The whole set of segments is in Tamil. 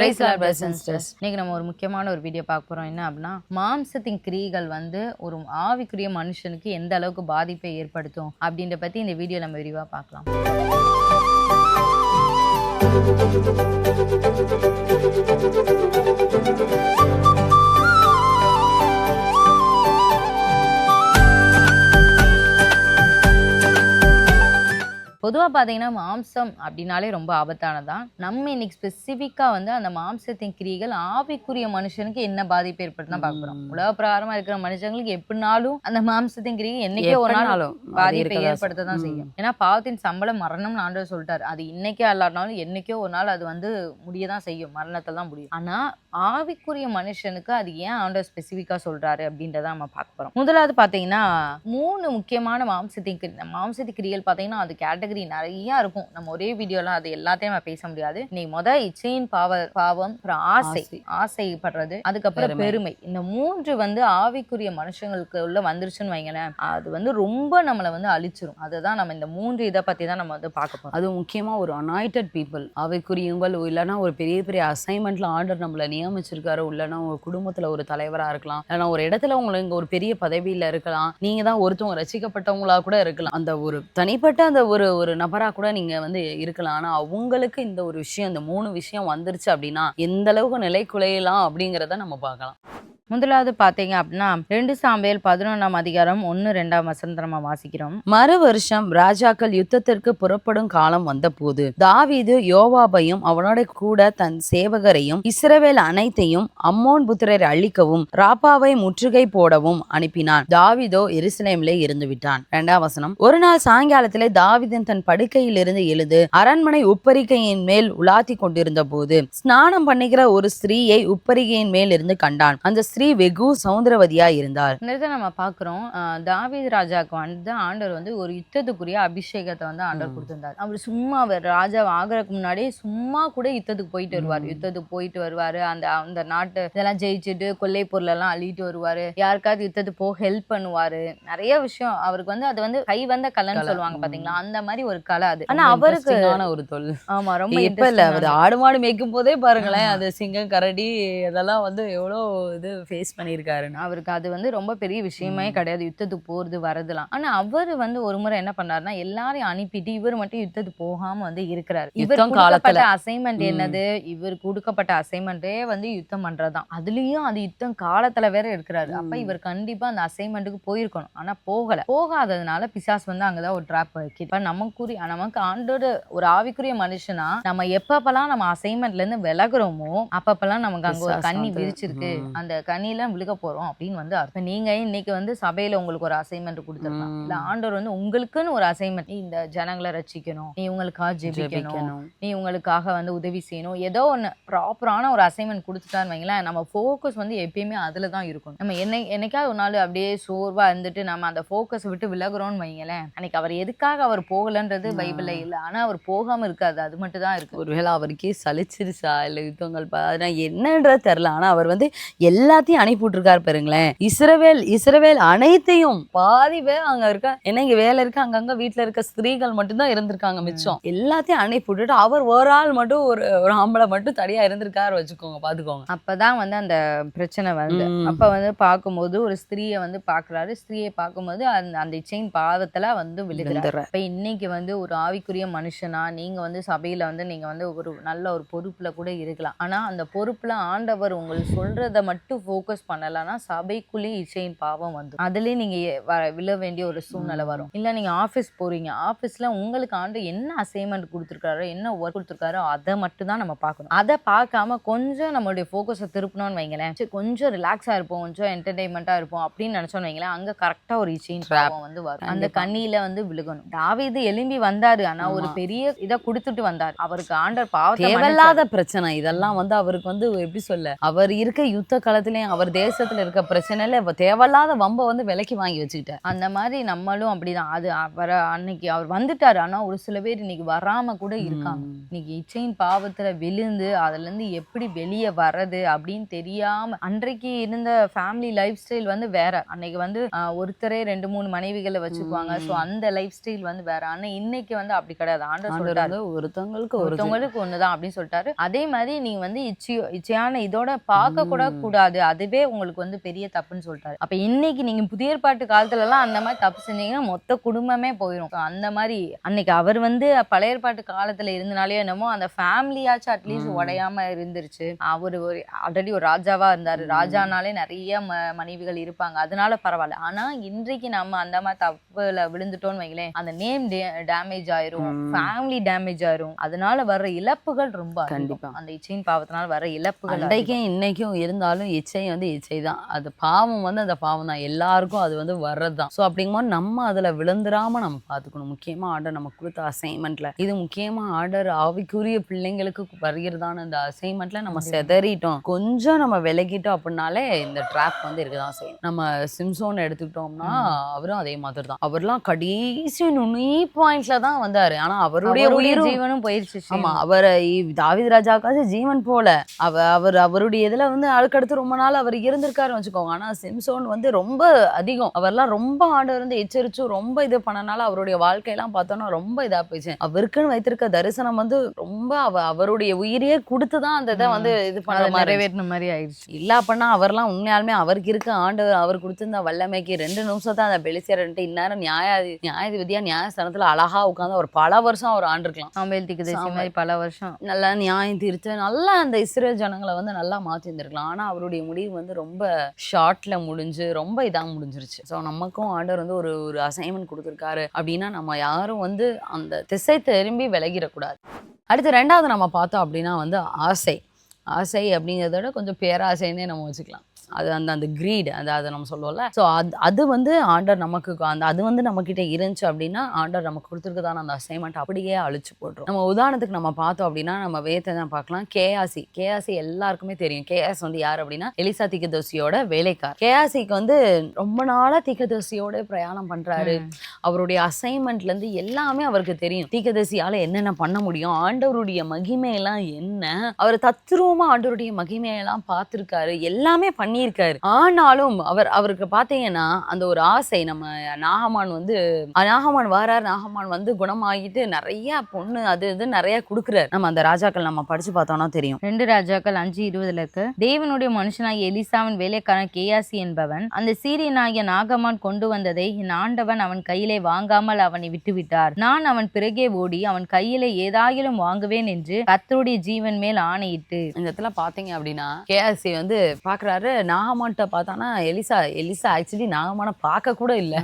இன்னைக்கு நம்ம ஒரு முக்கியமான ஒரு வீடியோ பார்க்க போறோம். என்ன அப்படின்னா, மாம்சத்தின் கிரியைகள் வந்து ஒரு ஆவிக்குரிய மனுஷனுக்கு எந்த அளவுக்கு பாதிப்பை ஏற்படுத்தும் அப்படின்ற பத்தி இந்த வீடியோ நம்ம விரிவா பார்க்கலாம். பொதுவாக பார்த்தீங்கன்னா மாம்சம் அப்படின்னாலே ரொம்ப ஆபத்தானதான். நம்ம இன்னைக்கு ஸ்பெசிஃபிக்காக வந்து அந்த மாம்சத்தின் கிரியைகள் ஆவிக்குரிய மனுஷனுக்கு என்ன பாதிப்பு ஏற்படுத்தினா பார்க்குறோம். உலக பிரகாரமாக இருக்கிற மனுஷங்களுக்கு எப்படினாலும் அந்த மாம்சத்தின் கிரியை என்னைக்கே ஒரு நாள் பாதிப்பை ஏற்படுத்த தான் செய்யும். ஏன்னா பாவத்தின் சம்பளம் மரணம்னு ஆண்டவர் சொல்லிட்டாரு. அது இன்னைக்கே அல்லாட்டினாலும் என்னைக்கோ ஒரு நாள் அது வந்து முடிய தான் செய்யும், மரணத்தை தான் முடியும். ஆனால் ஆவிக்குரிய மனுஷனுக்கு அது ஏன் ஆண்டவர் ஸ்பெசிஃபிக்காக சொல்றாரு அப்படின்றத நம்ம பார்க்க போகிறோம். முதலாவது பார்த்தீங்கன்னா 3 முக்கியமான மாம்சத்தின் கிரியைகள் பார்த்தீங்கன்னா அது கேட்டகரி நிறைய இருக்கும். நம்ம ஒரே வீடியோலாம் அது எல்லாத்தையும் நம்ம பேச முடியாது. இன்னைக்கு இச்சையின் பாவம், அப்புறம் ஆசைப்படுறது, அதுக்கப்புறம் பெருமை. இந்த 3 வந்து ஆவிக்குரிய மனுஷங்களுக்கு உள்ள வந்துருச்சுன்னு வைங்களேன், அது வந்து ரொம்ப நம்மளை வந்து அழிச்சிரும். அதுதான் நம்ம இந்த 3 இதை பத்தி தான் நம்ம வந்து பார்க்க போறோம். அது முக்கியமா ஒரு அனாயிட்டட் பீப்புள், ஆவிக்குரியவங்கள், இல்லைன்னா ஒரு பெரிய பெரிய அசைன்மெண்ட்ல ஆர்டர் நம்மளை நியமிச்சிருக்காரு, இல்லைன்னா உங்க குடும்பத்துல ஒரு தலைவரா இருக்கலாம், இல்லைன்னா ஒரு இடத்துல உங்களுக்கு ஒரு பெரிய பதவியில இருக்கலாம், நீங்க தான் ஒருத்தவங்க ரசிக்கப்பட்டவங்களா கூட இருக்கலாம், அந்த ஒரு தனிப்பட்ட அந்த ஒரு நபரா கூட நீங்க வந்து இருக்கலாம். ஆனா அவங்களுக்கு இந்த ஒரு விஷயம், இந்த 3 விஷயம் வந்துருச்சு அப்படின்னா எந்த அளவுக்கு நிலை குலையலாம் அப்படிங்கிறத நம்ம பார்க்கலாம். முதலாவது பார்த்தீங்க அப்படின்னா 2 சாமுவேல் 11ஆம் அதிகாரம் 1-2 வசனத்தை நம்ம வாசிக்கிறோம். மறு வருஷம் ராஜாக்கள் யுத்தத்திற்கு புறப்படும் காலம் வந்த போது தாவீது யோவாபையும் அவனோட கூட தன் சேவகரையும் இஸ்ரவேல் அனைத்தையும் அம்மோன் புத்திரரை அழிக்கவும் ராப்பாவை முற்றுகை போடவும் அனுப்பினான். தாவீதோ எருசலேமிலே இருந்து விட்டான். 2ஆம் வசனம். ஒரு நாள் சாயங்காலத்திலே தாவீதன் தன் படுக்கையில் இருந்து எழுந்து அரண்மனை உப்பரிகையின் மேல் உலாத்தி கொண்டிருந்த போது ஸ்நானம் பண்ணுகிற ஒரு ஸ்திரீயை உப்பரிகையின் மேல் இருந்து கண்டான். அந்த ஸ்திரீ வெகு சௌந்தரவதியா இருந்தார். நம்ம பாக்குறோம், தாவீது ராஜாக்கு வந்து ஆண்டவர் வந்து ஒரு யுத்தத்துக்குரிய அபிஷேகத்தை வந்து ஆண்டவர் கொடுத்திருந்தார். அவர் சும்மா ராஜா ஆகிறதுக்கு முன்னாடியே சும்மா கூட யுத்தத்துக்கு போயிட்டு வருவாரு. அந்த நாட்டு இதெல்லாம் ஜெயிச்சுட்டு கொள்ளை பொருள் எல்லாம் அள்ளிட்டு வருவாரு. யாருக்காவது யுத்தத்துக்கு போக ஹெல்ப் பண்ணுவாரு. நிறைய விஷயம் அவருக்கு வந்து அது வந்து கை வந்த கலைன்னு சொல்லுவாங்க பாத்தீங்களா, அந்த மாதிரி ஒரு கலை அது. ஆனா அவருக்கு ஒரு தொழில். ஆமா, ரொம்ப இப்ப இல்ல, அவர் ஆடு மாடு மேய்க்கும் போதே பாருங்களேன், அது சிங்கம் கரடி இதெல்லாம் வந்து எவ்வளவு இது ஃபேஸ் பண்ணியிருக்காருன்னு. அவருக்கு அது வந்து ரொம்ப பெரிய விஷயமே கிடையாது, யுத்தத்துக்கு போறது வரதுலாம். ஆனா அவர் வந்து ஒரு முறை என்ன பண்ணாருன்னா, எல்லாரையும் அனுப்பிட்டு இவர் மட்டும் யுத்தத்துக்கு போகாம வந்து இருக்கிறாரு. இவர் கொடுக்கப்பட்ட அசைன்மெண்ட் என்னது, இவர் கொடுக்கப்பட்ட அசைன்மெண்டே வந்து யுத்தம் பண்றதுதான். அதுலயும் அது யுத்தம் காலத்துல வேற இருக்கிறாரு. அப்ப இவர் கண்டிப்பா அந்த அசைன்மெண்ட்டுக்கு போயிருக்கணும். ஆனா போகாததுனால பிசாசு வந்து அங்கதான் ஒரு ட்ராப் வைக்கிது. இப்ப நமக்கு ஆண்டோட ஒரு ஆவிக்குரிய மனுஷனா நம்ம எப்பப்பெல்லாம் நம்ம அசைன்மெண்ட்ல இருந்து விலகுறோமோ அப்பப்பெல்லாம் நமக்கு அங்க ஒரு கண்ணி விரிச்சிருக்கு, அந்த கண்ணில விழுக போறோம் அப்படின்னு வந்து அர்த்தம். நீங்க இன்னைக்கு வந்து சபையில உங்களுக்கு ஒரு அசைன்மெண்ட் கொடுத்துருக்கலாம், இல்ல ஆண்டவர் வந்து உங்களுக்குன்னு ஒரு அசைன்மெண்ட், நீ இந்த ஜனங்களை ரட்சிக்கணும், நீ உங்களுக்காக ஜெபிக்கணும், நீ உங்களுக்காக வந்து உதவி செய்யணும், ஏதோ ஒன்னு ப்ராப்பரான ஒரு அசைன்மெண்ட் கொடுத்துட்டான்னு வைங்களேன், நம்ம ஃபோக்கஸ் வந்து எப்பயுமே அதுலதான் இருக்கும். நம்ம என்னைக்காவது ஒரு நாள் அப்படியே சோர்வா இருந்துட்டு நம்ம அந்த ஃபோக்கஸ் விட்டு விலகுறோம்னு வைங்களேன், அன்னைக்கு அவர் எதுக்காக அவர் போகலன்றது பைபிள்ல இல்ல, ஆனா அவர் போகாம இருக்காது, அது மட்டும் தான் இருக்கு. ஒருவேளை அவருக்கே சலிச்சிருச்சா இல்ல யுத்தங்கள் என்னன்றது தெரியல, ஆனா அவர் வந்து எல்லாத்தையும் அனுப்பிவிட்டுருக்காரு பாருங்களேன். இஸ்ரவேல் அனைத்தையும் பாதி பேர் அங்க இருக்க, என்ன இங்க வேலை இருக்கு, அங்கங்க வீட்டுல இருக்க ஸ்திரீகள் மட்டும்தான் இருந்திருக்காங்க, மிச்சம் எல்லாத்தையும் அனுப்பிவிட்டுட்டு அவர் ஒரு ஆள் மட்டும் ஒரு ஆம்பளை மட்டும் தனியா இருந்திருக்காரு வச்சுக்கோங்க, பாத்துக்கோங்க. அப்பதான் வந்து அந்த பிரச்சனை வந்து அப்ப வந்து பார்க்கும்போது ஒரு ஸ்திரீயை வந்து பாக்குறாரு. ஸ்திரீயை பார்க்கும்போது அந்த இச்சையின் பாவத்துல வந்து விழுகிறாரு. இப்ப இன்னைக்கு வந்து ஒரு ஆவிக்குரிய மனுஷனா நீங்க வந்து சபையில வந்து நீங்க வந்து ஒரு நல்ல ஒரு பொறுப்புல கூட இருக்கலாம். ஆனா அந்த பொறுப்புல ஆண்டவர் உங்களுக்கு சொல்றத மட்டும் ஃபோக்கஸ் பண்ணலன்னா சபைக்குள்ளே இச்சையின் பாவம் வந்து அதுலயே நீங்க விழ வேண்டிய ஒரு சூழ்நிலை வரும். இல்ல நீங்க ஆபீஸ் போறீங்க, ஆபீஸ்ல உங்களுக்கு ஆண்டு என்ன அசைன்மெண்ட் கொடுத்துருக்காரோ, என்ன ஒர்க் கொடுத்துருக்காரோ அதை மட்டும் தான் நம்ம பார்க்கணும். அதை பார்க்காம கொஞ்சம் நம்மளுடைய ஃபோக்கஸை திருப்பணும்னு வைங்களேன், கொஞ்சம் ரிலாக்ஸா இருப்போம், கொஞ்சம் என்டர்டைன்மெண்டா இருப்போம் அப்படின்னு நினைச்சோன்னு வைங்களேன், அங்க கரெக்டா ஒரு இச்சையின் பாவம் வந்து வரும். அந்த கண்ணியில வந்து விழுகணும். தாவீது எழும்பி வந்தாரு, ஆனா ஒரு பெரிய இதை கொடுத்துட்டு வந்தார். அவருக்கு ஆண்டர் பாவத்தை தேவையில்லாத பிரச்சனை இதெல்லாம் வந்து அவருக்கு வந்து எப்படி சொல்ல, அவர் இருக்க யுத்த காலத்துல பிரச்சனையும் அவர் தேசத்துல இருக்க பிரச்சனையில தேவையில்லாத வம்ப வந்து விலைக்கு வாங்கி வச்சுக்கிட்டார். அந்த மாதிரி நம்மளும் அப்படிதான். அது அன்னைக்கு அவர் வந்துட்டாரு. ஆனா ஒரு சில பேர் இன்னைக்கு வராம கூட இருக்காங்க. இன்னைக்கு இச்சையின் பாவத்துல விழுந்து அதுல இருந்து எப்படி வெளியே வர்றது அப்படின்னு தெரியாம அன்றைக்கு இருந்த ஃபேமிலி லைஃப் ஸ்டைல் வந்து வேற. அன்னைக்கு வந்து ஒருத்தரே 2-3 மனைவிகளை வச்சுக்குவாங்க. சோ அந்த லைஃப் ஸ்டைல் வந்து வேற. ஆனா இன்னைக்கு வந்து அப்படி கிடையாது. ஆண்டவர் சொல்றாரு ஒருத்தவங்களுக்கு ஒண்ணுதான் அப்படின்னு சொல்லிட்டாரு. அதே மாதிரி நீங்க வந்து இச்சையான இதோட பார்க்க கூட கூடாது, அதுவே உங்களுக்கு வந்து பெரிய தப்புன்னு சொல்லிட்டாரு. அப்ப இன்னைக்கு நீங்க புதிய ஏற்பாட்டு காலத்துல எல்லாம் அந்த மாதிரி தப்பு செஞ்சீங்கன்னா மொத்த குடும்பமே போயிடும். அந்த மாதிரி அன்னைக்கு அவர் வந்து பழைய ஏற்பாட்டு காலத்துல இருந்தனாலே என்னமோ அந்த ஃபேமிலியாச்சும் அட்லீஸ்ட் உடையாம இருந்துருச்சு. அவர் ஆல்ரெடி ஒரு ராஜாவா இருந்தாரு. ராஜானாலே நிறைய மனைவிகள் இருப்பாங்க, அதனால பரவாயில்ல. ஆனா இன்றைக்கு நம்ம அந்த மாதிரி தப்புல விழுந்துட்டோம்னு வைங்களேன், அந்த நேம் டேமேஜ் ஆயிரும், ஃபேமிலி டேமேஜ் ஆயிரும். அதனால வர்ற இழப்புகள் ரொம்ப கண்டிப்பா அந்த இச்சையின் பாவத்தினால வர இழப்புகள் அன்றைக்கும் இன்னைக்கும் இருந்தாலும் இச்சை வந்து இச்சை தான். அது பாவம் வந்து அந்த பாவம் தான், எல்லாருக்கும் அது வந்து வர்றதுதான். ஸோ அப்படிங்கும்போது நம்ம அதுல விழுந்துராம நம்ம பார்த்துக்கணும். முக்கியமா ஆர்டர் நமக்கு கொடுத்த அசைன்மெண்ட்ல இது முக்கியமா ஆர்டர் ஆவிக்குரிய பிள்ளைங்களுக்கு வருகிறதான இந்த அசைன்மெண்ட்ல நம்ம செதறிட்டோம், கொஞ்சம் நம்ம விலகிட்டோம் அப்படின்னாலே இந்த ட்ராப் வந்து இருக்குதான் செய்யும். நம்ம சிம்சோன் எடுத்துக்கிட்டோம்னா அவரும் அதே மாதிரி தான். அவர்லாம் கடைசி நுனி பாயிண்ட்ல தான் வந்தாரு. ஆனா அவருடைய உயிர் ஜீவனும் போயிடுச்சு. ஆமா, அவர் தாவீது ராஜாவுக்காக ஜீவன் போல அவருடைய இதுல வந்து அதுக்கடுத்து ரொம்ப நாள் அவர் இருந்திருக்காருன்னு வச்சுக்கோங்க. ஆனா சிம்சோன் வந்து ரொம்ப அதிகம், அவர்லாம் ரொம்ப ஆண்டவர் வந்து எச்சரிச்சு ரொம்ப இது பண்ணனால அவருடைய வாழ்க்கையெல்லாம் பார்த்தோம்னா ரொம்ப இதா போயிடுச்சு. அவருக்குன்னு வைத்திருக்க தரிசனம் வந்து ரொம்ப அவருடைய உயிரையே கொடுத்துதான் அந்த இதை வந்து இது பண்ண நிறைவேற்றின மாதிரி ஆயிடுச்சு. இல்ல அப்படின்னா அவர்லாம் உண்மையாலுமே அவருக்கு இருக்க ஆண்டவர் அவர் கொடுத்திருந்த வல்லமைக்கு 2 நிமிஷம் தான் அந்த பெலிசியர்ன்ட்டு இந்நேரம் நியாயாதிபதியா நியாயஸ்தானத்துல அழகா உட்காந்து அவர் பல வருஷம் அவர் ஆண்டிருக்கலாம். பல வருஷம் நல்லா நியாயம் தீர்த்து நல்லா அந்த இஸ்ரேல் ஜனங்களை வந்து நல்லா மாத்தி இருந்திருக்கலாம். ஆனா அவருடைய முடிவு வந்து ரொம்ப ஷார்ட்ல முடிஞ்சு ரொம்ப இதா முடிஞ்சிருச்சு. ஸோ நமக்கும் ஆண்டவர் வந்து ஒரு அசைன்மெண்ட் கொடுத்துருக்காரு அப்படின்னா நம்ம யாரும் வந்து அந்த திசை திரும்பி விலகிடக்கூடாது. அடுத்து 2வது நம்ம பார்த்தோம் அப்படின்னா வந்து ஆசை அப்படிங்கிறத விட கொஞ்சம் பேராசைன்னே நம்ம வச்சுக்கலாம். அது அந்த கிரீட் அதை நம்ம சொல்லுவோம்ல. ஸோ அது வந்து ஆண்டர் நமக்கு அது வந்து நம்ம கிட்ட இருந்துச்சு அப்படின்னா ஆண்டர் நமக்கு கொடுத்துருக்கதான அந்த அசைன்மெண்ட் அப்படியே அழிச்சு போட்டுரும். நம்ம உதாரணத்துக்கு நம்ம பார்த்தோம் அப்படின்னா நம்ம வேத்தை தான் பார்க்கலாம். கேயாசி எல்லாருக்குமே தெரியும். கேயாஸ் வந்து யார் அப்படின்னா எலிசா தீர்க்கதரிசியோட வேலைக்கார். கேயாசிக்கு வந்து ரொம்ப நாளா தீர்க்கதரிசியோட பிரயாணம் பண்றாரு. அவருடைய அசைன்மெண்ட்ல இருந்து எல்லாமே அவருக்கு தெரியும். தீர்க்கதரிசியால என்னென்ன பண்ண முடியும், ஆண்டவருடைய மகிமையெல்லாம் என்ன, அவர் தத்ரூபமா ஆண்டவருடைய மகிமையெல்லாம் பார்த்திருக்காரு, எல்லாமே பண்ணி இருக்காரு. ஆனாலும் அவருக்கு பாத்தீங்கன்னா அந்த ஒரு ஆசை. நம்ம நாகமான் வந்து குணமாகிட்டு நிறைய பொண்ணு அது இது நிறைய கொடுக்குறாரு. நம்ம அந்த ராஜாக்கள் நம்ம படிச்சு பார்த்தோம்னா தெரியும். 2 ராஜாக்கள் 5:20 இருக்கு. தேவனுடைய மனுஷனாகிய எலிசாவின் வேலைக்காரன் கேயாசி என்பவன் அந்த சீரியனாகிய நாகமான் கொண்டு வந்ததை என் ஆண்டவன் அவன் கையிலே வாங்காமல் அவனை விட்டுவிட்டார். நான் அவன் பிறகே ஓடி அவன் கையிலே ஏதாயிலும் வாங்குவேன் என்று கர்த்தருடைய ஜீவன் மேல் ஆணையிட்டு. இந்த இடத்துல பாத்தீங்க அப்படின்னா கேயாசி வந்து பாக்குறாரு, நாகமான்ட்ட பார்த்தானா எலிசா ஆக்சுவலி நாகமான பார்க்க கூட இல்லை.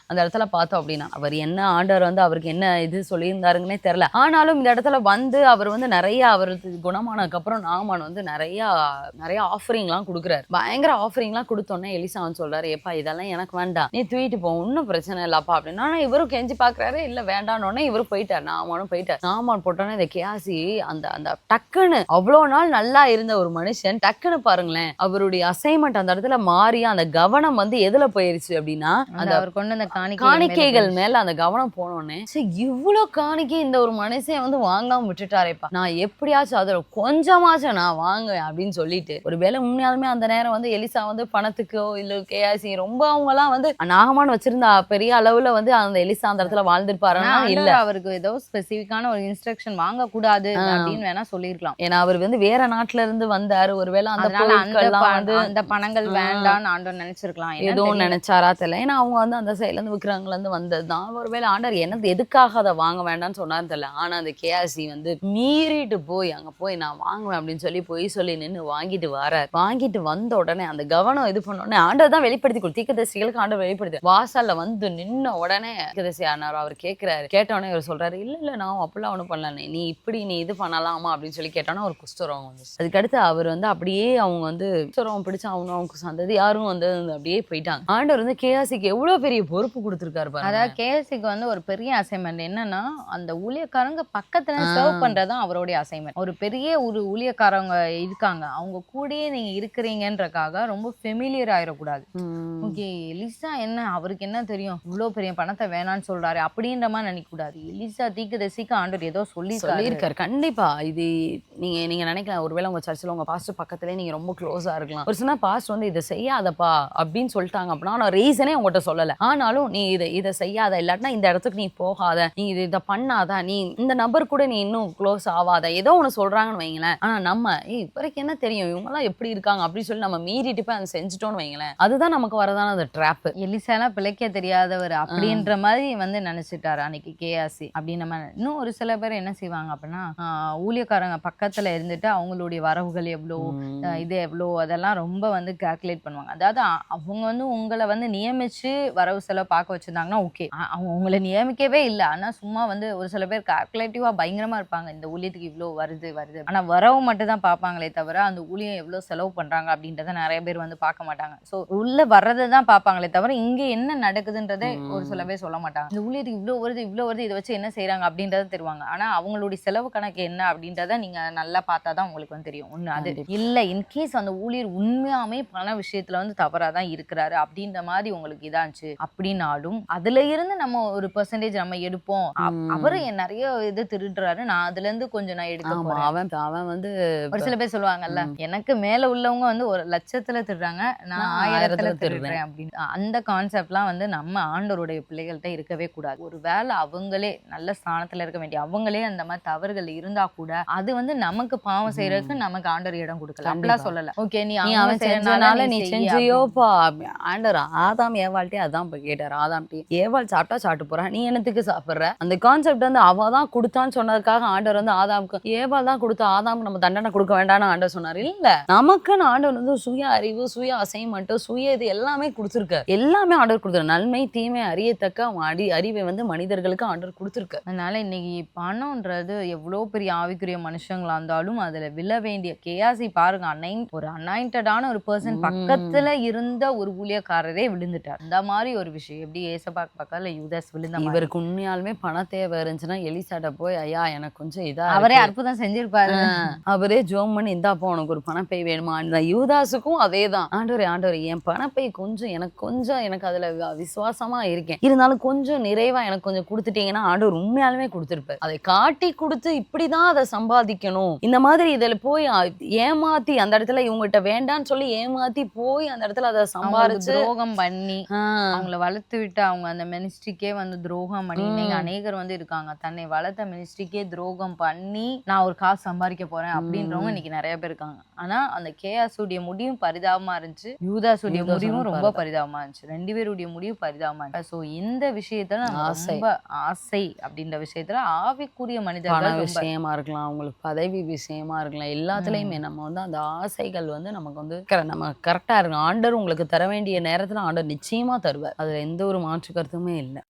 அந்த இடத்துல பார்த்தோம் அப்படின்னா அவர் என்ன ஆண்டவர் வந்து அவருக்கு என்ன இது சொல்லியிருந்தாருங்கன்னே தெரியல. ஆனாலும் இந்த இடத்துல வந்து அவர் வந்து நிறைய அவருக்கு குணமானதுக்கு அப்புறம் நாகமான் வந்து நிறைய ஆஃபரிங்லாம் கொடுக்குறாரு. பயங்கர ஆஃபரிங்லாம் கொடுத்தோன்னே எலிசான்னு சொல்றாரு, ஏப்பா இதெல்லாம் எனக்கு வேண்டாம், நீ தூக்கிட்டு போ, ஒன்றும் பிரச்சனை இல்லப்பா அப்படின்னா. ஆனால் இவரும் கெஞ்சி பாக்குறாரு, இல்லை வேண்டான்னொன்னே இவரும் போயிட்டார். நாகமான் போட்டோன்னே இந்த கேயாசி அந்த டக்குன்னு அவ்வளோ நாள் நல்லா இருந்த ஒரு மனுஷன் டக்குன்னு பாருங்களேன் அவருடைய அசைன்மெண்ட் அந்த இடத்துல மாறி அந்த கவனம் வந்து எதுல போயிருச்சு அப்படின்னா அந்த அவர் கொண்டு அந்த காணிக்கைகள் மேல அந்த கவனம் போனோன்னே இவ்வளவு காணிக்கை இந்த ஒரு மனுஷன் வந்து வாங்காம விட்டுட்டாரேப்பா, நான் எப்படியாச்சும் அதுல கொஞ்சமாச்சும் நான் வாங்குவேன் அப்படின்னு சொல்லிட்டு ஒருவேளை உண்மையாலுமே அந்த நேரம் வந்து எலிசா வந்து பணத்துக்கோ இல்ல கேயாசி ரொம்ப அவங்க எல்லாம் வந்து நாகமான் வச்சிருந்த பெரிய அளவுல வந்து அந்த எலிசா அந்த இடத்துல வாழ்ந்திருப்பாருன்னா இல்ல, அவருக்கு ஏதோ ஸ்பெசிபிக்கான ஒரு இன்ஸ்ட்ரக்ஷன் வாங்க கூடாது அப்படின்னு வேணா சொல்லிருக்கலாம். ஏன்னா அவர் வந்து வேற நாட்டுல இருந்து வந்தாரு, ஒருவேளை அந்த பணங்கள் வேண்டாம்னு ஆண்டவர் நினைச்சிருக்கலாம், ஏதோ நினைச்சாரா தெரியல. ஏன்னா அவங்க வந்து அந்த சைட்ல இருந்து விக்கிறாங்கல இருந்து வந்ததுதான். ஒருவேளை ஆண்டவர் என்னது எதுக்காக அதை வாங்க வேண்டாம்னு சொன்னாரு தெரியல. ஆனா அந்த கேயாசி வந்து மீறிட்டு போய் அங்க போய் நான் வாங்குவேன் அப்படின்னு சொல்லி நின்று வாங்கிட்டு வந்த உடனே அந்த கவனம் இது பண்ண உடனே ஆண்டவர் தான் வெளிப்படுத்தி கொடுத்து தீர்க்கதரிசிகளுக்கு ஆண்டவர் வெளிப்படுத்தி வாசல்ல வந்து நின்ன உடனே தீர்க்கதரிசி ஆனார். அவர் கேட்க உடனே அவர் சொல்றாரு, இல்ல நான் அப்படிலாம் ஒண்ணும் பண்ணல, நீ இது பண்ணலாமா அப்படின்னு சொல்லி கேட்டோன்னா ஒரு குஷ்டரோகம் வந்து. அதுக்கடுத்து அவர் வந்து அப்படியே அவங்க வந்து குஷ்டரோகம் பிடிச்ச அவங்க சந்ததி யாரும் வந்து அப்படியே போயிட்டாங்க. ஆண்டவர் வந்து கேயாசிக்கு எவ்வளவு பெரிய பொறுப்பு கொடுத்திருக்காரு பாருங்க. அதாவது கேஎஸ்சிக்கு வந்து ஒரு பெரிய அசைன்மெண்ட் என்னன்னா, அந்த ஊழியக்காரங்க பக்கத்துல சர்வ் பண்றதுதான் அவருடைய அசைன்மெண்ட். ஒரு பெரிய ஒரு ஊழியக்காரங்க இருக்காங்க, அவங்க கூடயே நீங்க இருக்கிறீங்கன்றக்காக ரொம்ப ஃபெமிலியர் ஆயிடக்கூடாது. ஓகே எலிசா என்ன அவருக்கு என்ன தெரியும், இவ்வளவு பெரிய பணத்தை வேணான்னு சொல்றாரு அப்படின்ற மாதிரி நினைக்க கூடாது. எலிசா தீர்க்கதரிசிக்கு ஆண்டவர் ஏதோ சொல்லியிருக்காரு. கண்டிப்பா இது நீங்க நினைக்கலாம், ஒருவேளை உங்க சர்ச்சில் உங்க பாஸ்டர் பக்கத்துலயே நீங்க ரொம்ப க்ளோஸா இருக்கலாம். ஒரு சின்ன பாஸ்டர் வந்து இதை செய்யாதப்பா அப்படின்னு சொல்லிட்டாங்க அப்படின்னா நான் ரீசனே உங்கள்கிட்ட சொல்லல, ஆனாலும் நீ இதை செய்யாத, இல்லாட்டினா இந்த இடத்துக்கு நீ போகாத, நீ இதை பண்ணாத, நீ இந்த நபர் கூட நீ இன்னும் க்ளோஸ் ஆகாத, ஏதோ ஒண்ணு சொல்றாங்கன்னு வைங்களேன். ஆனா நம்ம இவருக்கு என்ன தெரியும், இவங்க எல்லாம் எப்படி இருக்காங்க அப்படின்னு சொல்லி நம்ம மீறிட்டு போய் அதை செஞ்சுட்டோம்னு வைங்களேன், அதுதான் நமக்கு வரதான அந்த ட்ராப். எலிசாலாம் பிழைக்க தெரியாதவர் அப்படின்ற மாதிரி வந்து நினைச்சிட்டாரு அன்னைக்கு கேஆசி அப்படின்னு. நம்ம இன்னும் ஒரு சில பேர் என்ன செய்வாங்க அப்படின்னா, ஊழியக்காரங்க பக்கத்துல இருந்துட்டு அவங்களுடைய வரவுகள் எவ்வளோ, இது எவ்வளோ, அதெல்லாம் ரொம்ப வந்து கால்குலேட் பண்ணுவாங்க. அதாவது அவங்க வந்து உங்களை வந்து நியமிச்சு வரவு செலவு பார்க்க வச்சிருந்தாங்கன்னா ஓகே, அவங்க உங்களை நியமிக்கவே இல்லை, ஆனா சும்மா வந்து ஒரு சில பேர் கால்குலேட்டிவா பயங்கரமா இருப்பாங்க, இந்த ஊழியத்துக்கு இவ்வளோ வருது, ஆனா வரவு மட்டும் தான் பார்ப்பாங்களே தவிர அந்த ஊழியம் எவ்வளவு செலவு பண்றாங்க அப்படின்றத நிறைய பேர் வந்து பார்க்க மாட்டாங்க. ஸோ உள்ள வர்றதை தான் பார்ப்பாங்களே தவிர இங்க என்ன நடக்குதுன்றதை ஒரு சில பேர் சொல்ல மாட்டாங்க. இந்த ஊழியத்துக்கு இவ்வளோ வருது இதை வச்சு என்ன செய்யறாங்க அப்படின்றத தெரிவாங்க. ஆனா அவங்களுடைய செலவு கணக்கு என்ன அப்படின்றத நீங்க நல்லா பார்த்தாதான் உங்களுக்கு வந்து தெரியும். ஒண்ணு அது இல்ல, இன்கேஸ் அந்த ஊழியர் உண்மையாமே பண விஷயத்துல வந்து தவறாதான் இருக்கிறாரு அப்படின்ற மாதிரி உங்களுக்கு இதாச்சு அப்படின்னாலும் அதுல இருந்து நம்ம ஒரு பெர்சன்டேஜ் நம்ம எடுப்போம். அவரு நிறைய இது திருடுறாரு, நான் அதுல இருந்து கொஞ்சம் நான் எடுக்க போறேன். அவன் வந்து ஒரு சில பேர் சொல்லுவாங்கல்ல, எனக்கு மேல உள்ளவங்க வந்து 1,00,000 திருடுறாங்க, நான் 1000 திருடுறேன் அப்படின்னு. அந்த கான்செப்ட்லாம் வந்து நம்ம ஆண்டவருடைய பிள்ளைகள்கிட்ட இருக்கவே கூடாது. ஒரு வேளை அவங்களே நல்ல ஸ்தானத்துல இருக்க வேண்டிய அவங்களே அந்த மாதிரி தவறுகள் இருந்தா கூட அது வந்து நமக்கு பாவம் செய்யறதுக்கு நமக்கு ஆண்டவர் இடம் கொடுக்கல, அப்படிலாம் சொல்லல. ஓகே நீ அவன் செஞ்சனால நீ செஞ்சியோப்பா. ஆண்டவர் ஆதாம் ஏவாள்கிட்டே அதான் கேட்டாரு. ஆதாம்டி ஏவாள் சாப்பிட்டா சாப்பிட்டு போறான், நீ என்னத்துக்கு சாப்பிடுற? அந்த கான்செப்ட் வந்து அவ தான் கொடுத்தான்னு சொன்னதுக்காக ஆண்டவர் வந்து ஆதாமுக்கு ஏவாள் தான் கொடுத்தா ஆதாமுக்கு நம்ம தண்டனை கொடுக்க வேண்டாம்னு ஆண்டவர் சொன்னாரு. இல்ல, நமக்குன்னு ஆண்டவர் வந்து சுய அறிவு, சுய அசைன்மெண்ட், சுய இது எல்லாமே கொடுத்துருக்க, எல்லாமே ஆண்டவர் கொடுத்துரு. நன்மை தீமை அறியத்தக்க அறிவை வந்து மனிதர்களுக்கு ஆண்டவர் கொடுத்துருக்கு. அதனால இன்னைக்கு பணம்ன்றது எவ்வளவு பெரிய ஆவிக்குரிய மனுஷங்களா இருந்தாலும் அதுல விழ வேண்டிய கேஆசி பாருங்க, ஒரு அனாயிண்டடான ஒரு பர்சன் பக்கத்துல இருந்த ஒரு ஊழியக்காரரே விழுந்துட்டார். அந்த மாதிரி ஒரு விஷயம் எப்படி ஏசப்பா பக்கத்துல யூதாஸ் விழுந்த. இவருக்கு உண்மையாலுமே பண தேவை இருந்துச்சுன்னா எலிசாட்ட போய் ஐயா எனக்கு கொஞ்சம் இதா, அவரே அற்புதம் செஞ்சிருப்பாரு, அவரே ஜோம் பண்ணி இந்தாப்போ உனக்கு ஒரு பணப்பை வேணுமா. யூதாஸுக்கும் அதேதான், ஆண்டவர் என் பணப்பை கொஞ்சம் எனக்கு அதுல விசுவாசமா இருக்கேன், இருந்தாலும் கொஞ்சம் நிறைவா எனக்கு கொஞ்சம் கொடுத்துட்டீங்கன்னா ஆண்டவர் உண்மையாலுமே கொடுத்திருப்பாரு. அதை காட்டி கொடுத்து இப்படிதான் அதை சம்பாதிக்கணும், இந்த மாதிரி இதுல போய் ஏமாத்தி அந்த இடத்துல இவங்ககிட்ட வேண்டான்னு சொல்லி ஏமாத்தி போய் அந்த இடத்துல அதை சம்பாதிச்சு துரோகம் பண்ணி அவங்கள வளர்த்து விட்டு அவங்க அந்த மினிஸ்ட்ரிக்கே வந்து துரோகம் பண்ணி அநேகர் வந்து இருக்காங்க, தன்னை வளர்த்த மினிஸ்ட்ரிக்கே துரோகம் பண்ணி நான் ஒரு காசு சம்பாதிக்க போறேன் அப்படின்றவங்க இன்னைக்கு நிறைய பேர் இருக்காங்க. ஆனா அந்த கேஆசுடைய முடிவும் பரிதாபமா இருந்துச்சு, யூதாசுடைய முடிவும் ரொம்ப பரிதாபமா இருந்துச்சு, 2 பேருடைய முடிவு பரிதாபமா இருந்துச்சு. சோ இந்த விஷயத்துல ரொம்ப ஆசை அப்படின்ற விஷயத்துல ஆவிக்குரிய மனிதர்கள் விஷயமா இருக்கலாம், அவங்களுக்கு பதவி விஷயமா இருக்கலாம், எல்லாத்துலயுமே நம்ம வந்து அந்த ஆசைகள் வந்து நமக்கு வந்து நம்ம கரெக்டா இருக்கும். ஆண்டவர் உங்களுக்கு தர வேண்டிய நேரத்துல ஆண்டவர் நிச்சயமா தருவார், அதுல எந்த ஒரு மாற்று கருத்துமே இல்லை.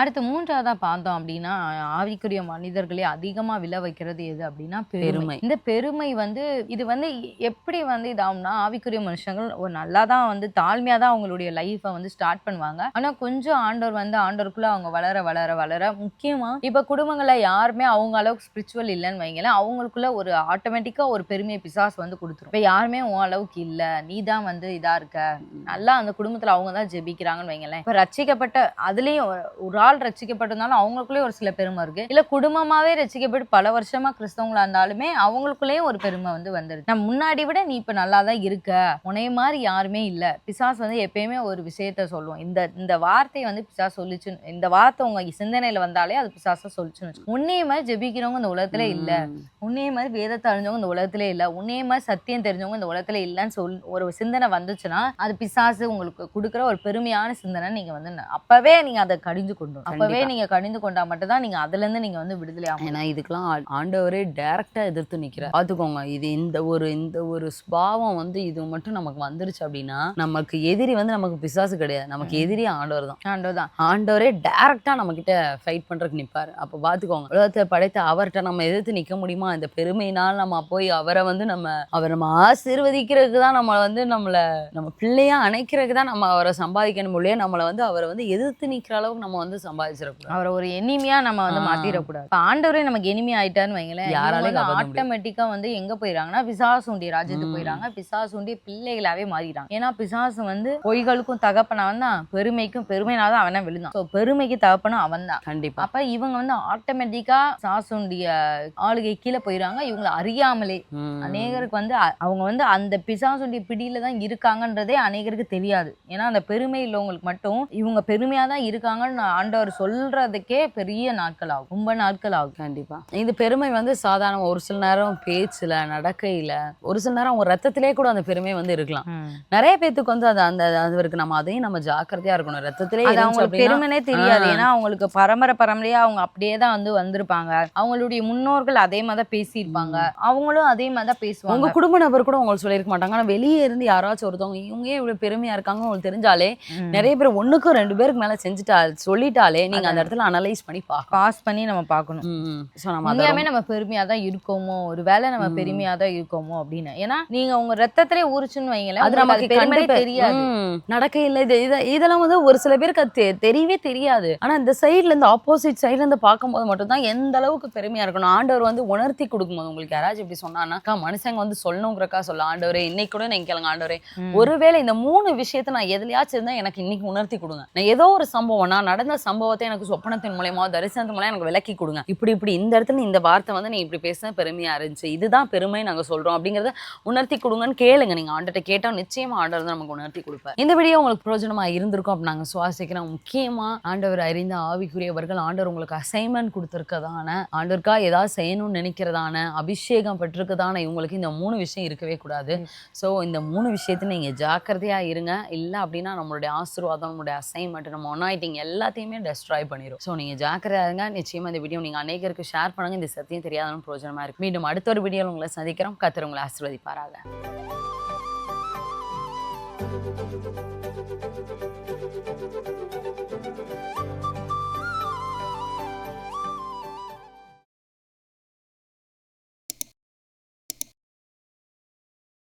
அடுத்து 3ஆவதா பார்த்தோம் அப்படின்னா ஆவிக்குரிய மனிதர்களே அதிகமா விழ வைக்கிறது எது அப்படின்னா பெருமை. இந்த பெருமை வந்து இது வந்து எப்படி வந்து இதாகும்னா, ஆவிக்குரிய மனுஷங்கள் ஒரு நல்லா தான் வந்து தாழ்மையா தான் அவங்களுடைய லைஃபை வந்து ஸ்டார்ட் பண்ணுவாங்க. ஆனா கொஞ்சம் ஆண்டவர் வந்து ஆண்டவருக்குள்ள அவங்க வளர வளர வளர, முக்கியமா இப்ப குடும்பங்கள்ல யாருமே அவங்க அளவுக்கு ஸ்பிரிச்சுவல் இல்லைன்னு வைங்களேன், அவங்களுக்குள்ள ஒரு ஆட்டோமேட்டிக்கா ஒரு பெருமையை பிசாசு வந்து கொடுத்துரும். இப்ப யாருமே உன் அளவுக்கு இல்ல, நீ தான் வந்து இதா இருக்க, நல்லா அந்த குடும்பத்துல அவங்க தான் ஜெபிக்கிறாங்கன்னு வைங்களேன். இப்ப ரட்சிக்கப்பட்ட அதுலயும் ஒரு ஆள் ரட்சிக்கப்பட்டிருந்தாலும் அவங்களுக்குள்ளே ஒரு சில பெருமை இருக்கு, இல்ல குடும்பமாவே ரட்சிக்கப்பட்டு பல வருஷமா கிறிஸ்தவங்களா இருந்தாலுமே அவங்களுக்குள்ளேயும் ஒரு பெருமை வந்து வந்துருது. நான் முன்னாடி விட நீ இப்ப நல்லா தான் இருக்க, உன்னைய மாதிரி யாருமே இல்ல. பிசாசு வந்து எப்பயுமே ஒரு விஷயத்த சொல்லுவோம், இந்த வார்த்தையை வந்து பிசாசு சொல்லிச்சு, இந்த வார்த்தை உங்க சிந்தனையில வந்தாலே அது பிசாசா சொல்லிச்சுன்னு. உன்னைய மாதிரி ஜெபிக்கிறவங்க இந்த உலகத்துல இல்ல, உன்னைய மாதிரி வேதத்தை அறிஞ்சவங்க இந்த உலகத்திலே இல்ல, உன்னைய மாதிரி சத்தியம் தெரிஞ்சவங்க இந்த உலகத்துல இல்லன்னு ஒரு சிந்தனை வந்துச்சுன்னா அது பிசாசு உங்களுக்கு கொடுக்குற ஒரு பெருமையான சிந்தனை. நீங்க வந்து அப்பவே நீங்க அதை கடிஞ்சு கொண்டு கொண்டோம். அப்பவே நீங்க கடிந்து கொண்டா மட்டும் தான் நீங்க அதுல இருந்து நீங்க வந்து விடுதலை ஆகும். ஏன்னா இதுக்கெல்லாம் ஆண்டவரே டைரக்டா எதிர்த்து நிக்கிறார். பாத்துக்கோங்க, இது இந்த ஒரு சுபாவம் வந்து இது மட்டும் நமக்கு வந்துருச்சு அப்படின்னா நமக்கு எதிரி வந்து நமக்கு பிசாசு கிடையாது, நமக்கு எதிரி ஆண்டவர் தான். ஆண்டவரே டைரக்டா நம்ம கிட்ட ஃபைட் பண்றதுக்கு நிப்பாரு. அப்ப பாத்துக்கோங்க, உலகத்தை படைத்த அவர்கிட்ட நம்ம எதிர்த்து நிக்க முடியுமா? இந்த பெருமையினால் நம்ம போய் அவரை வந்து நம்ம ஆசீர்வதிக்கிறதுக்கு தான் நம்ம வந்து நம்ம பிள்ளையா அணைக்கிறதுக்கு தான் நம்ம அவரை சம்பாதிக்கணும் இல்லையா? நம்மளை வந்து அவரை வந்து எதிர்த்து நிக்கிற அளவுக்கு நம்ம வந்து சம்பாதிச்சிடக்கூடாது. அவரை ஒரு எனிமியா நம்ம வந்து மாத்திரக்கூடாது. இப்ப ஆண்டவரே நமக்கு எனிமி ஆயிட்டான்னு வைங்களேன், யாராலையும் ஆட்டோமேட்டிக்கா வந்து எங்க போயிடறாங்கன்னா பிசாசுண்டி ராஜ்யத்துக்கு போயிடறாங்க. பிசாசுண்டி பிள்ளைகளாவே மாறிடுறாங்க. ஏன்னா பிசாசு வந்து பொய்களுக்கும் தகப்பனவன் தான், பெருமைக்கும் பெருமைனாதான் அவனா விழுந்தான். பெருமைக்கு தகப்பனும் அவன் தான். கண்டிப்பா. அப்ப இவங்க வந்து ஆட்டோமேட்டிக்கா பிசாசுண்டிய ஆளுகை கீழே போயிடறாங்க. இவங்களை அறியாமலே அநேகருக்கு வந்து அவங்க வந்து அந்த பிசாசுண்டிய பிடியில தான் இருக்காங்கன்றதே அநேகருக்கு தெரியாது. ஏன்னா அந்த பெருமை உள்ளவங்களுக்கு மட்டும் இவங்க பெருமையா தான் இருக்காங்கன்னு ஆண்டவர் சொல்றதுக்கே பெரிய நாட்கள் ஆகும், ரொம்ப நாட்கள் ஆகும். கண்டிப்பா. இந்த பெருமை வந்து சாதாரண ஒரு சில நேரம் பேச்சுல, நடக்கையில, ஒரு சில நேரம் அவங்க ரத்தத்திலே கூட அந்த பெருமை வந்து இருக்கலாம். நிறைய பேத்துக்கு வந்து அது இருக்கு. நம்ம அதையும் நம்ம ஜாக்கிரதையா இருக்கணும். ரத்தத்திலே அவங்களுக்கு பெருமைனே தெரியாது. ஏன்னா அவங்களுக்கு பரம்பரையா அவங்க அப்படியே தான் வந்து வந்திருப்பாங்க. அவங்களுடைய முன்னோர்கள் அதே மாதிரி பேசியிருப்பாங்க, அவங்களும் அதே மாதிரி தான் பேசுவாங்க. உங்க குடும்ப நபர் கூட உங்களுக்கு சொல்லியிருக்க மாட்டாங்க. ஆனா வெளியே இருந்து யாராச்சும் ஒருத்தவங்க இவங்க இவ்வளவு பெருமையா இருக்காங்க உங்களுக்கு தெரிஞ்சாலே, நிறைய பேர் 1-2 பேருக்கு மேல சொல்லிட்டாலே நீங்க அந்த இடத்துல அனலைஸ் பண்ணி பாஸ் பண்ணி நம்ம பார்க்கணும். நம்ம பெருமையா தான் இருக்கோமோ, ஒரு வேளை நம்ம பெருமையா தான் இருக்கோமோ அப்படின்னு. ஏன்னா நீங்க உங்க ரத்தத்திலே ஊறுச்சுன்னு வைங்களேன், அது நமக்கு பெருமை தெரியாது. நடக்கையில் இதெல்லாம் வந்து ஒரு சில பேருக்கு அது தெரியவே தெரியாது. ஆனா இந்த சைட்ல இருந்து ஆப்போசிட் சைட்ல இருந்து பார்க்கும்போது மட்டும் தான் எந்த அளவுக்கு பெருமையா இருக்கணும். ஆண்டவர் வந்து உணர்த்தி கொடுக்கும்போது உங்களுக்கு யாராச்சும் இப்படி சொன்னான்னா மனுஷங்க வந்து சொல்லணுங்கிறக்கா சொல்ல, ஆண்டவரே இன்னைக்கு கூட நீங்க கேளுங்க, ஆண்டவரே ஒருவேளை இந்த 3 விஷயத்த நான் எதுலயாச்சும் இருந்தா எனக்கு இன்னைக்கு உணர்த்தி கொடுங்க. நான் ஏதோ ஒரு சம்பவம், நான் நடந்த சம்பவத்தை எனக்கு சொப்பனத்தின் மூலமா தரிசனத்தின் மூலம் எனக்கு விளக்கி கொடுங்க. இப்படி இந்த இடத்துல இந்த வார்த்தை வந்து நீ இப்படி பேசினா பெருமையா இருந்துச்சு, இதுதான் பெருமை நாங்க சொல்றோம் அப்படிங்கறத உணர்த்தி கொடுங்கன்னு கேளுங்க. நீங்க ஆண்டர்கிட்ட கேட்டா நிச்சயமா ஆண்டவர் தான் நமக்கு உணர்த்தி கொடுப்பார். இந்த வீடியோ உங்களுக்கு பிரயோஜனமா இருந்திருக்கும் அப்படின்னு நாங்க சுவாசிக்கிறோம். முக்கியமா ஆண்டவர் அறிந்த ஆவிக்குரியவர்கள், ஆண்டவர் உங்களுக்கு அசைன்மெண்ட் கொடுத்திருக்கதான, ஆண்டவருக்கா ஏதாவது செய்யணும்னு நினைக்கிறதான, அபிஷேகம் பெற்றிருக்கதான இவங்களுக்கு இந்த 3 விஷயம் இருக்கவே கூடாது. ஸோ இந்த 3 விஷயத்தை நீங்க ஜாக்கிரதையா இருங்க. இல்லை அப்படின்னா நம்மளுடைய ஆசீர்வாதம், நம்மளுடைய அசைன்மெண்ட், நம்ம அனாயிட்டிங் எல்லாத்தையுமே டெஸ்ட்ராய் பண்ணிடும். ஸோ நீங்க ஜாக்கிரதையா இருங்க. நிச்சயமா இந்த வீடியோ நீங்க அநேகருக்கு ஷேர் பண்ணுங்க. இந்த சத்தியம் தெரியாதவங்க பிரயோஜனமா இருக்கு. மீண்டும் அடுத்த ஒரு வீடியோவில் உங்களை சந்திக்கிறோம். கர்த்தர் உங்களை ஆசீர்வதிப்பாராக.